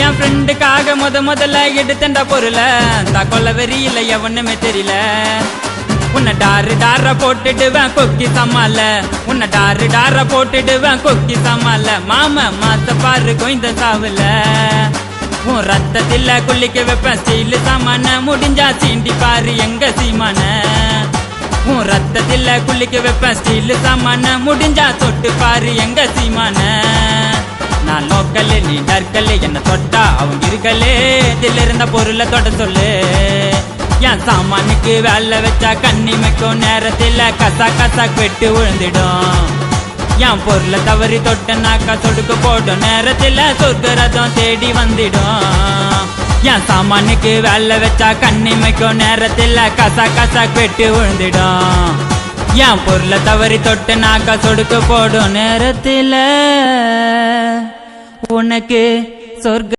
என் ஃப்ரெண்டுக்காக முதல்ல எடுத்தண்டா பொருள கொல்ல வெறியில எவனுமே தெரியல. உன்னை டார போட்டுடுவேன் கொக்கி சமால, உன்னை டார போட்டுடுவேன் கொக்கி சமால. மாம மாத்த பாரு கொய்ந்த சாவுல, உன் ரத்தத்தில குளிக்க வைப்பேன் ஸ்டீல் சாமான. முடிஞ்சா சீண்டி பாரு எங்க சீமான, உன் ரத்தத்தில குளிக்க வைப்பேன் ஸ்டீல் சாமான. முடிஞ்சா தொட்டு பாரு எங்க சீமான. நான் லோக்கல் நீ டர்க்கல், என்ன தொட்டா அவங்க இருக்கலே. இதில் இருந்த பொருளை தொட சொல்லு. என் சாமானுக்கு வேலை வச்சா கண்ணிமைக்கும் நேரத்தில் கசா கசா வெட்டு விழுந்துடும். என் பொருளை தவறி தொட்டனாக்கா சொடுக்கு போடும் நேரத்தில் சொர்க்க ரதம் தேடி வந்துடும். என் சாமானுக்கு வேலை வச்சா கண்ணிமைக்கும் நேரத்தில் கசா கசா வெட்டு விழுந்துடும். என் பொருளை தவறி தொட்டனாக்கா சொடுக்கு போடும் நேரத்தில் உனக்கு சொர்க்க